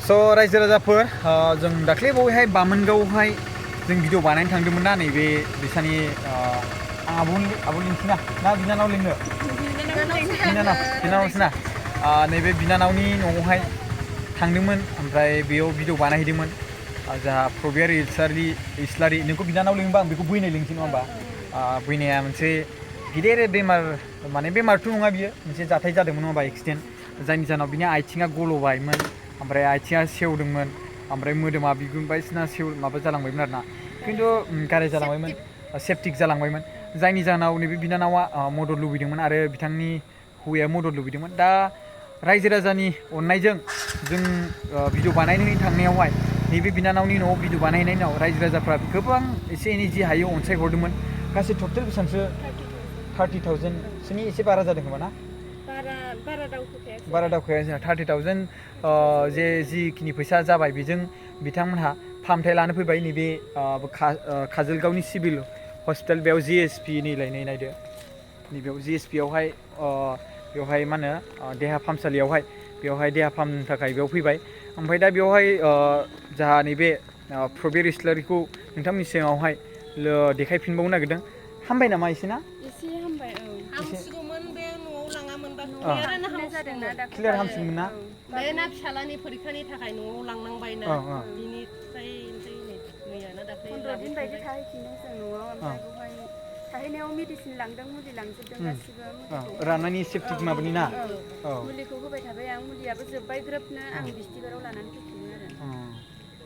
स' रायजो राजाफोर जों दाख्लै बावैहाय बामोनगावहाय जों भिडिअ बानायनो थांदोंमोन ना नैबे बिसानि आब' लिंथिना ना बिनानाव लिंनो बिनानावसो ना नैबे बिनानावनि न'आवहाय थांदोंमोन ओमफ्राय बेयाव भिडिअ बानायहैदोंमोन जोंहा प्रबियार इस्लारि नोंखौ बिनानाव लिंबा आं बेखौ बैनाय लिंसै नङा होमबा बैनाया मोनसे गिदिर बेमार माने बेमारथ' नङा बियो मोनसे जाथाय जादोंमोन नङा होमबा एक्सिडेन्ट जायनि जाहोनाव बिनि आथिङा गल'बायमोन ओमफ्राय आथिङा सेवदोंमोन ओमफ्राय मोदोमा बिगुर बायदिसिना माबा जालांबायमोन आरोना खिन्थु गाराय जालांबायमोन सेप्टिक जालांबायमोन जायनि जाहोनाव नैबे बिनानावा मदद लुबैदोंमोन आरो बिथांनि हौवाया मदद लुबैदोंमोन दा रायजो राजानि अननायजों जों भिडिअ बानायनो थांनायावहाय नैबे बिनानावनि न'आव भिडिअ बानायनायनि उनाव रायजो राजाफ्रा गोबां एसे एनै जि हायो अनसायहरदोंमोन गासै टटेल बेसेबांसो 30,000 सोनि एसे बारा जादों खोमा ना बारा दावखोयाखै जोंहा 30,000 जे जिखिनि फैसा जाबाय बेजों बिथांमोनहा फाहामथाय लानो फैबाय नैबे काजलगावनि सिभिल हस्पिटाल बेयाव JSB नैलायनाय नायदो नैबेयाव JSB आवहाय बेवहाय मा होनो देहा फाहामसालियावहाय बेवहाय देहा फाहामनो थाखाय बेयाव फैबाय ओमफ्राय दा बेवहाय जोंहा नैबे प्रबियार इस्लारिखौ नोंथांमोननि सिगाङावहाय देखायफिनबावनो नागिरदों हामबाय नामा एसे ना एसे हामबाय हामसिगौमोन बे न'आव लाङामोनबा क्लियारानो हामजादोंना क्लियार हामसिगौमोन ना बे ना फिसालानि फरिखानि थाखाय न'आव लांनांबायना बिनिफ्राय मैयाना दाख्लै 15 दिन बायदि थाहैफिनदों जों न'आव ओमफ्राय बेवहाय थाहैनायाव मेडिसिन लांदों मुलि लांजोबदों गासिबो राननायनि सेप्टिक माबानि ना मुलिखौ होबाय थाबाय आं मुलियाबो जोब्बाय ग्रोबनो आं बिस्थिबाराव लानानै फैफिनो आरो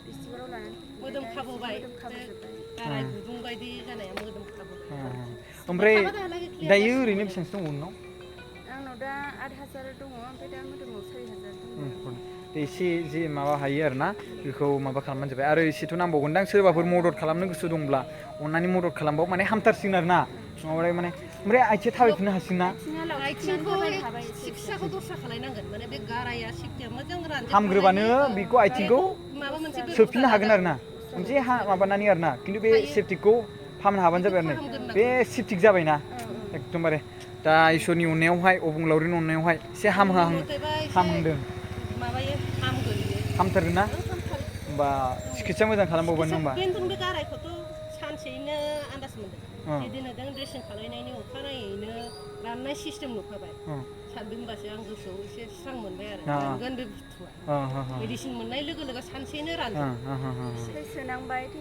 बिस्थिबाराव लानानै मोदोम खाबोबाय गाराय गुदुं बायदि जानाया मोदोम खाबोबाय ओमफ्राय दायो ओरैनो बेसेबांसो दङ उनाव आंनाव दा 8,000 दङ ओमफ्राय दा मोदोमाव 4,000 दङ एसे जे माबा हायो आरोना बेखौ माबा खालामबानो जाबाय आरो एसेथ' नांबावगोनदां सोरबाफोर मदद खालामनो गोसो दंब्ला अननानै मदद खालामबाव माने हामथारसिगोन आरोना नङाबाथाय माने ओमफ्राय आथिङा थाबायफिननो हासिगोन ना आथिंखौ सिकित्साखौ दस्रा खालायनांगोन माने बे गाराया सिक्तिया मोजां रानजोब हामग्रोबानो बेखौ आथिंखौ सोफिननो हागोन आरोना मोनसे माबानानै आरोना खिन्थु बे सेप्टिकखौ फाहामनो हाबानो जाबाय आरो बे सेप्टिक जाबायना एकदमबारे दा इसोरनि अननायावहाय अबंलावरिनि अननायावहाय एसे हामहांदों माबायो हामगोन हामथारगोन ना होमबा सिकित्सा मोजां खालामबावबानो होमबा बे गारायखौथ' सानसेयैनो आन्दाज मोनदों बिदिनो ड्रेसिं खालायनायनि अखानायैनो राननाय सिस्टेम नुखाबाय सानदों होनबासो आं गोसोआव एसे स्रां मोनबाय आरो रानगोन बे बुस्थुआ मेडिसिन मोननाय लोगो लोगो सानसेयैनो रानगोन थै सोनांबाय थै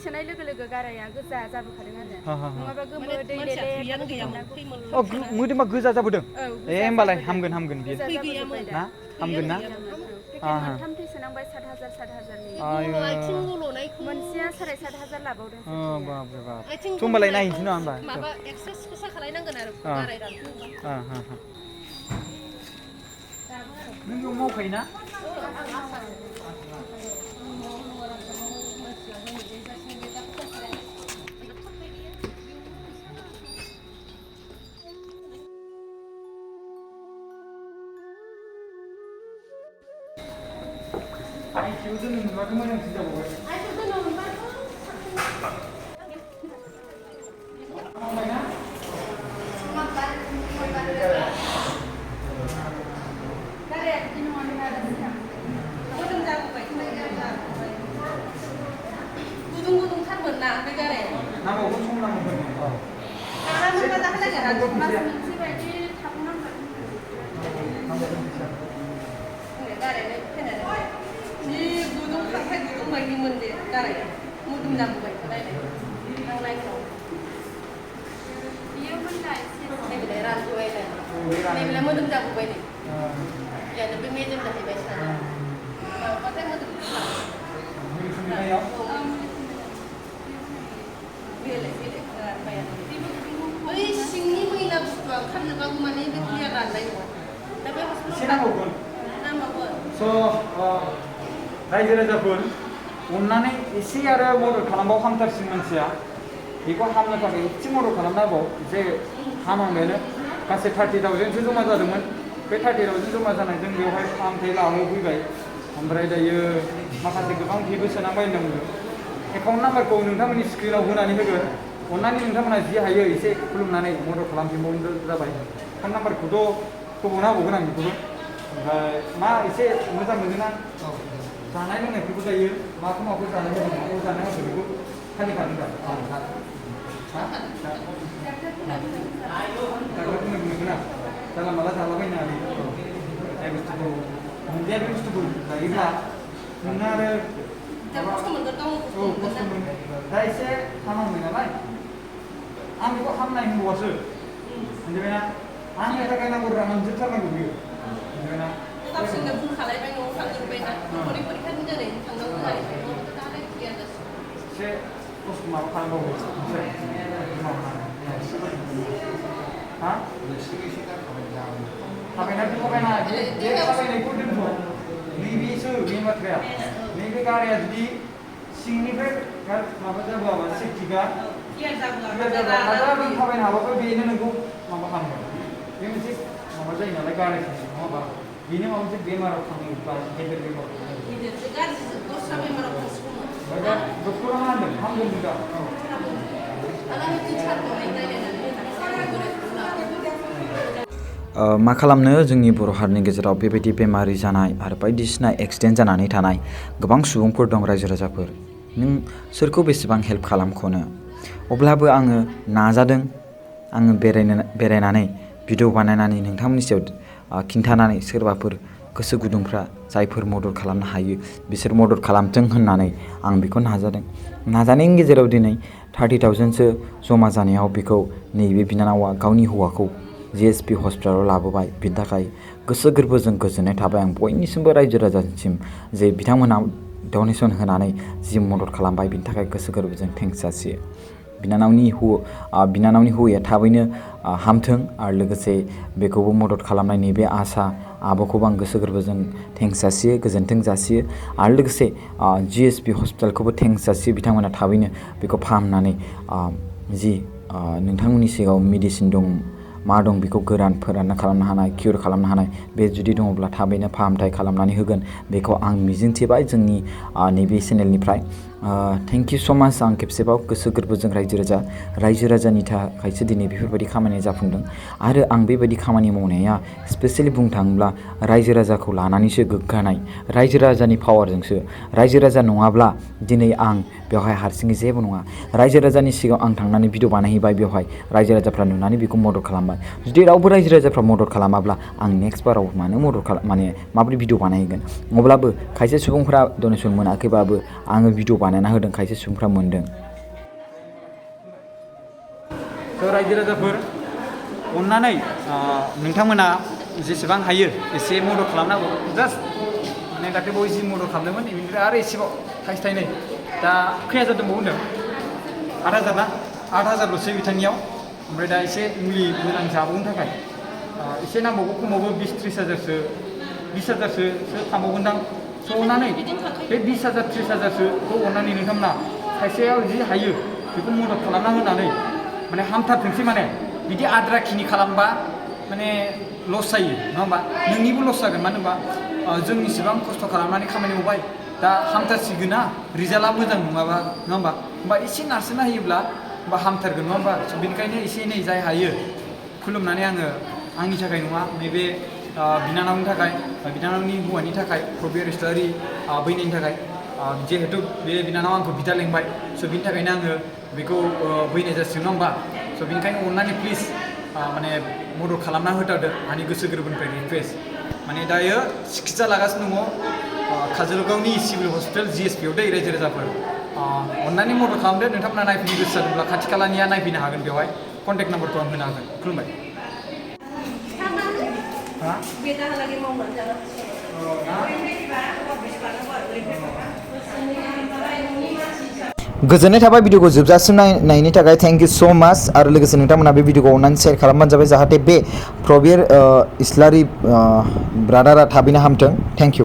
सोनाय लोगो लोगो गाराया गोजा जाबोखादों आरो नङाबा गोमो दै लेले मोदोमा गोजा जाबोदों होमबालाय हामगोन बियो ना हामगोन ना मोनथाम थै सोनांबाय 7,000 नि आथिं गल'नायखौ मोनसेया 7,500 लाबावदों होमबालाय नायनोसै नङा होमबा माबा एक्सारसाइस खालायनांगोन आरो गाराय रानखांबा नों बेयाव मावखायोना आइथिंआव दोननो मोनबाथ' मोजांसिन जाबावबाय गुदुंथारमोन ना बे गाराया नांबावगोन सम नांबावगोन जि गुदुं खांख्राइ गुदुं बायदिमोन दे गाराया मोदोम जाबोबाय नांनायफ्राव बियो मोननाय नैबेलाय रानबोबाय नैबेलाय मोदोम जाबोबाय नै यानो बे मेजेम जाहैबाय साना माबाथाय मोदोम बै सिंनि मैला बुस्थुआ ओंखारजोबागौ माने बे क्लियार राननाय नङा दा बे नांबावगोन स' रायजो राजाफोर अननानै एसे आरो मदद खालामबाव हामथारसिन मानसिया बेखौ हामनो थाखाय एसे मदद खालामना होबाव एसे हामहांबायानो गासै 30,000सो जमा जादोंमोन बे 30,000 जमा जानायजों बेवहाय फाहामथाय लाहोफैबाय ओमफ्राय दायो माखासे गोबां भिबो सोनांबाय होनना बुंदों एकाउन्ट नाम्बारखौ नोंथांमोननि स्क्रिनाव होनानै होगोन अननानै नोंथांमोना जि हायो एसे खुलुमनानै मदद खालामफिनबावनो जाबाय एकाउन्ट नाम्बारखौथ' होबावना होबावगोन आं बेखौबो ओमफ्राय मा एसे मोजां मोनो ना जानाय लोंनायफोरखौ जायो माखौ माखौ जानाय मोजां माखौ जानाय मोजां बेखौ फालिखादों दा जाग्रा बुंनो मोनगोन ना जानला माला जालाबायनो हायो जाय बुस्थुखौ मोनजाया बे बुस्थुखौ जायोब्ला नोंना आरो खस्थ' मोनो दा एसे हामांबाय नालाय आं बेखौ हामनाय होनबावासो मोनजोबायना आंनि थाखाय नांगौ रा मोनजोबथारनांगौ बियो मोनजोबायना गावसोरनो बुंखालायबाय न'आव थांजोब्बायना फरिखानि दिनै थांनांगौ जाहैबाय दालाय गैया जासिगोन एसे खस्थ' माबा खालामबावो हा थाबायनानै थाबायना बे थाबायनायखौ दोनथ' नैबेसो बे बाथ्राया नैबे गारिया जुदि सिंनिफ्राय माबा जाबोआबा सेफटिगा हाजार थाबायनो हाबाबो बेनो नोंखौ माबा खालामगोन बे मोनसे माबा जायो नालाय गारि नङा होमबा बेनो माबा मोनसे बेमाराव थाङोबा गेदेर बेमाराव ओमफ्राय दा डक्टरा मा होनदों हामगोन दा मा खालामनो जोंनि बर' हारिनि गेजेराव बेबायदि बेमारि जानाय आरो बायदिसिना एक्सिडेन्ट जानानै थानाय गोबां सुबुंफोर दं रायजो राजाफोर नों सोरखौ बेसेबां हेल्प खालामख'नो अब्लाबो आङो नाजादों आङो बेरायनानै भिडिअ बानायनानै नोंथांमोननि सायाव खिन्थानानै सोरबाफोर गोसो गुदुंफ्रा जायफोर मदद खालामनो हायो बिसोर मदद खालामथों होननानै आं बेखौ नाजादों नाजानायनि गेजेराव दिनै 30,000सो जमा जानायाव बेखौ नैबे बिनानावा गावनि हौवाखौ JSB हस्पिटालाव लाबोबाय बिनि थाखाय गोसो गोरबोजों गोजोननाय थाबाय आं बयनिसिमबो रायजो राजासिम जे बिथांमोना डनेसन होनानै जि मदद खालामबाय बिनि थाखाय गोसो गोरबोजों थेंक्स जासियो बिनानावनि हौवाया थाबैनो हामथों आरो लोगोसे बेखौबो मदद खालामनायनि बे आसा आब'खौबो आं गोसो गोरबोजों थेंक्स जासियो गोजोन्थों जासियो आरो लोगोसे JSB हस्पिटालखौबो थेंक्स जासियो बिथांमोना थाबैनो बेखौ फाहामनानै जि नोंथांमोननि सिगाङाव मेडिसिन दं मा दं बेखौ गोरान फोरानना खालामनो हानाय किउर खालामनो हानाय बे जुदि दङब्ला थाबैनो फाहामथाय खालामनानै होगोन बेखौ आं मिजिंथिबाय जोंनि नैबे चेनेलनिफ्राय थेंक इउ स' माच आं खेबसेबाव गोसो गोरबोजों रायजो राजानि थाखायसो दिनै बेफोरबायदि खामानिया जाफुंदों आरो आं बेबायदि खामानि मावनाया स्पेसियेलि बुंनो थाङोब्ला रायजो राजाखौ लानानैसो गोग्गानाय रायजो राजानि पावारजोंसो रायजो राजा नङाब्ला दिनै आं बेवहाय हारसिङै जेबो नङा रायजो राजानि सिगाङाव आं थांनानै भिडिअ बानायहैबाय बेवहाय रायजो राजाफ्रा नुनानै बेखौ मदद खालामबाय जुदि रावबो रायजो राजाफ्रा मदद खालामाब्ला आं नेक्स्ट बाराव मानो माबोरै भिडिअ बानायहैगोन अब्लाबो खायसे सुबुंफ्रा डनेसन मोनाखैबाबो आङो भिडिअ बानायना होदों खायसे सुबुंफ्रा मोनदों रायजो राजाफोर अननानै नोंथांमोना जेसेबां हायो एसे मदद खालामनांगौ जास्ट माने दाख्लैबावै जि मदद खालामदोंमोन बेनिफ्राय आरो एसेबाव थाइनै दा खै हाजार दंबावो होनदों 8,000 ना 8,000ल'सै बिथांनियाव ओमफ्राय दा एसे मुलि मोजां जाबावनो थाखाय एसे नांबावगौ खमावबो 20-30 हाजारसो 20 हाजारसो थांबावगोनदां स' अननानै बे 20,000 30 हाजारसोखौ अननानै नोंथांमोना खायसेयाव जि हायो बेखौ मदद खालामना होनानै माने हामथारथोंसै माने बिदि आद्रा खिनि खालामबा माने लस जायो नङा होमबा नोंनिबो लस जागोन मानो होनबा जों इसेबां खस्थ' खालामनानै खामानि मावबाय दा हामथारसिगोन ना रिजाल्टआ मोजां नङाबा नङा होमबा एसे नारसोना होयोब्ला होमबा हामथारगोन नङा होमबा बेनिखायनो एसे एनै जाय हायो खुलुमनानै आङो आंनि थाखाय नङा नैबे बिनानावनि थाखाय बिनानावनि हौवानि थाखाय प्रबिर इस्लारि बैनायनि थाखाय जिहेथु बे बिनानावा आंखौ बिदा लेंबाय स' बिनि थाखायनो आङो बेखौ बैनाय जासिगोन नङा होमबा स' बेनिखायनो अननानै प्लिज माने मदद खालामना होथारदो आंनि गोसो गोरबोनिफ्राय रिकुवेस्ट माने दायो सिकित्सा लागासिनो दङ काजलगावनि सिभिल हस्पिटाल JSBआव दै रायजो राजाफोर अननानै मदद खालामदो नोंथांमोना नायफैनो गोसो जादोंब्ला खाथि खालानिया नायफैनो हागोन बेवहाय कन्टेक्ट नाम्बारखौ आं होनो हागोन खुलुमबाय गोजोननाय थाबाय भिडिअखौ जोबजासिम नायनायनि थाखाय थेंक इउ स' माच आरो लोगोसे नोंथांमोना बे भिडिअखौ अननानै शेयार खालामबानो जाबाय जाहाथे बे प्रबिर इस्लारि ब्रादारा थाबैनो हामथों थेंक इउ